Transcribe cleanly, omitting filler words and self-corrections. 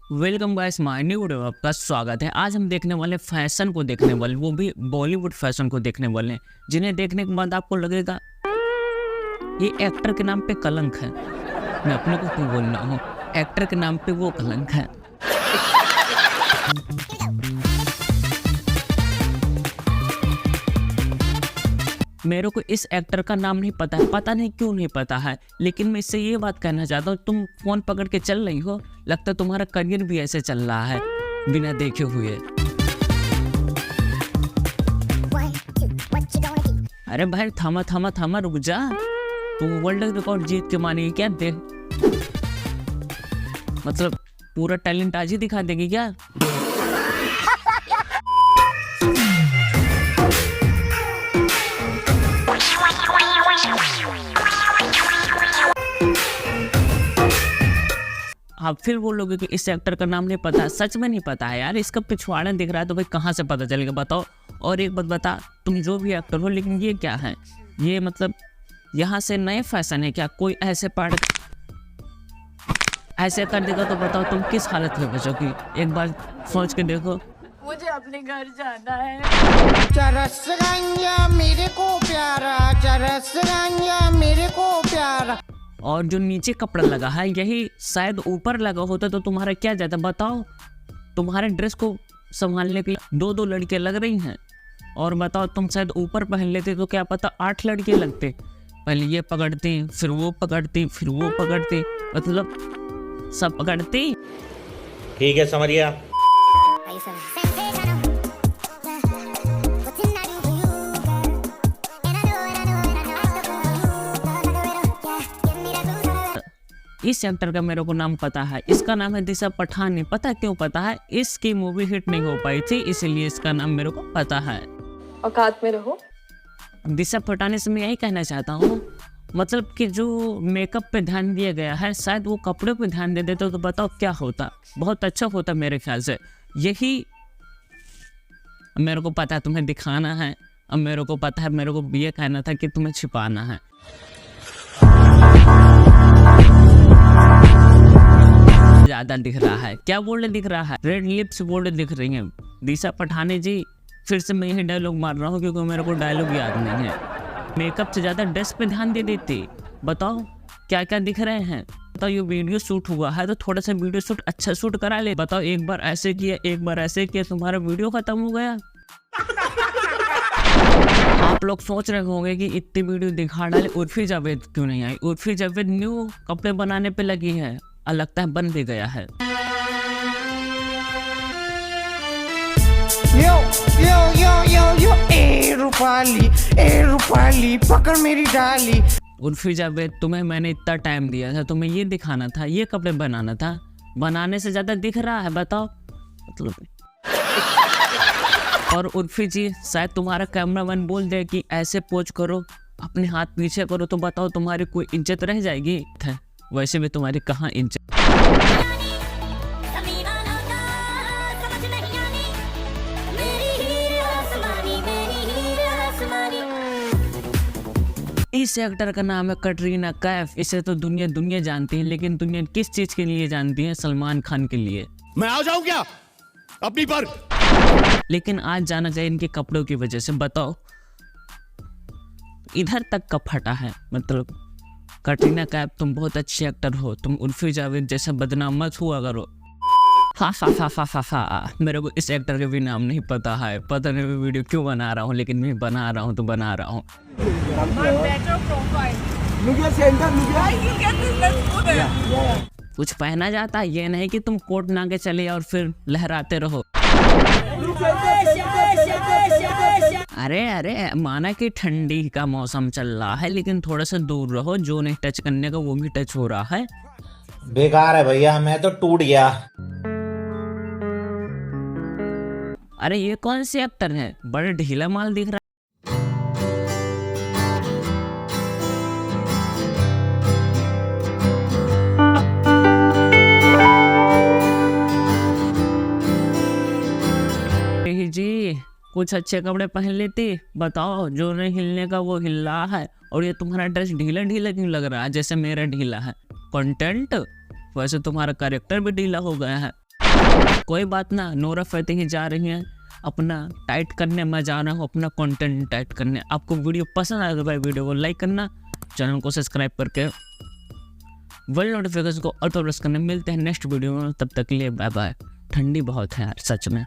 Welcome guys, my new video में आपका स्वागत है। आज हम देखने वाले फैशन को देखने वाले, वो भी बॉलीवुड फैशन को देखने वाले हैं, जिन्हें देखने के बाद आपको लगेगा ये एक्टर के नाम पे कलंक है। मैं अपने को क्यों बोल रहा हूँ, एक्टर के नाम पे वो कलंक है। मेरे को इस एक्टर का नाम नहीं पता है, पता नहीं क्यों नहीं पता है, लेकिन मैं इससे ये बात कहना चाहता हूँ, तुम फोन पकड़ के चल रही हो, लगता है तुम्हारा करियर भी ऐसे चल रहा है बिना देखे हुए। अरे भाई थामा थामा थामा, रुक जा। तू वर्ल्ड रिकॉर्ड जीत के मानेगी क्या? देख, मतलब पूरा टैलेंट आज ही दिखा देगी क्या? आप फिर बोलोगे कि इस एक्टर का नाम नहीं पता। सच में नहीं पता है यार, इसका पिछवाड़ा दिख रहा है तो भाई कहाँ से पता चलेगा बताओ। और एक बात बता, तुम जो भी एक्टर हो, लेकिन ये क्या है, ये मतलब यहाँ से नए फैशन है क्या? कोई ऐसे पार्ट ऐसे कर देगा तो बताओ तुम किस हालत में बचोगी? एक बार सोच के देखो। मुझे अपने घर जाना है। चरस गंजा मेरे को प्यारा, चरस गंजा मेरे को प्यारा। और जो नीचे कपड़ा लगा है, यही शायद ऊपर लगा होता तो तुम्हारा क्या जाता बताओ। तुम्हारे ड्रेस को संभालने के लिए दो लड़कियां लग रही हैं, और बताओ तुम शायद ऊपर पहन लेते तो क्या पता 8 लड़के लगते। पहले ये पकड़ती, फिर वो पकड़ती, फिर वो पकड़ती, मतलब सब पकड़ती। ठीक है, समझ गया। इस एक्टर का मेरे को नाम पता है, इसका नाम है दिशा पठानी। पता क्यों पता है? इसकी मूवी हिट नहीं हो पाई थी, इसीलिए इसका नाम मेरे को पता है। औकात में रहो। दिशा पठानी से मैं यही कहना चाहता हूँ, मतलब कि जो मेकअप पे ध्यान दिया गया है, शायद वो कपड़े पे ध्यान दे देते तो बताओ क्या होता। बहुत अच्छा होता मेरे ख्याल से। यही मेरे को पता है तुम्हें दिखाना है, अब मेरे को पता है, मेरे को ये कहना था कि तुम्हें छिपाना है। ज्यादा दिख रहा है, क्या बोलने दिख रहा है? रेड लिप्स बोलने दिख रही हैं। दिशा पठानी जी, फिर से मैं यही डायलॉग मार रहा हूँ क्योंकि मेरे को डायलॉग याद नहीं है। मेकअप से ज्यादा ड्रेस पे ध्यान दे देती। बताओ क्या क्या दिख रहे हैं। बताओ ये वीडियो शूट हुआ है तो थोड़ा सा वीडियो शूट अच्छा शूट करा ले। बताओ एक बार ऐसे किया, एक बार ऐसे किया, तुम्हारा वीडियो खत्म हो गया। आप लोग सोच रहे होंगे कि इतनी वीडियो दिखा डाले, उर्फी जावेद क्यों नहीं आई? उर्फी जावेद न्यू कपड़े बनाने पे लगी है, और लगता है बन भी गया है। यो यो यो यो यो ए रूपाली पकड़ मेरी डाली। उर्फी जावेद, तुम्हें मैंने इतना टाइम दिया था, तुम्हें ये दिखाना था, ये कपड़े बनाना था, बनाने से ज्यादा दिख रहा है बताओ मतलब। और उर्फी जी, शायद तुम्हारा कैमरामैन बोल दे कि ऐसे पोज करो, अपने हाथ पीछे करो, तो बताओ तुम्हारी कोई इज्जत रह जाएगी? वैसे भी तुम्हारी कहाँ इज्जत। इस एक्टर का नाम है कटरीना कैफ। इसे तो दुनिया जानती है, लेकिन दुनिया किस चीज के लिए जानती है? सलमान खान के लिए। मैं आ जाऊं क्या अपनी पर? लेकिन आज जाना चाहिए इनके कपड़ों की वजह से। बताओ इधर तक का फटा है, मतलब कटरीना कैफ तुम बहुत अच्छे एक्टर हो, तुम उर्फी जावेद जैसा बदनाम मत हुआ करो। मेरे को इस एक्टर का भी नाम नहीं पता है, पता नहीं मैं वीडियो क्यों बना रहा हूँ, लेकिन मैं बना रहा हूँ तो बना रहा हूँ। कुछ पहना जाता है, ये नहीं कि तुम कोट ना के चले और फिर लहराते रहो। अरे माना कि ठंडी का मौसम चल रहा है, लेकिन थोड़ा सा दूर रहो, जो नहीं टच करने का वो भी टच हो रहा है। बेकार है भैया, मैं तो टूट गया। अरे ये कौन से एक्टर है? बड़ा ढीला माल दिख रहा है जी। कुछ अच्छे कपड़े पहन लेती, बताओ, जो नहीं हिलने का वो हिल रहा है। और ये तुम्हारा ड्रेस ढीला ढीला क्यों लग रहा है, जैसे मेरा ढीला है? कंटेंट, वैसे तुम्हारा कैरेक्टर भी ढीला हो गया है। कोई बात ना, नोरा फतेही जा रही हैं अपना टाइट करने, मैं जा रहा हूँ अपना कंटेंट टाइट करने। आपको वीडियो पसंद आया तो भाई वीडियो को लाइक करना, चैनल को सब्सक्राइब करके वर्ल्ड नोटिफिकेशन को ऑल पर प्रेस करने। मिलते हैं नेक्स्ट वीडियो में, तब तक के लिए बाय बाय। ठंडी बहुत है यार सच में।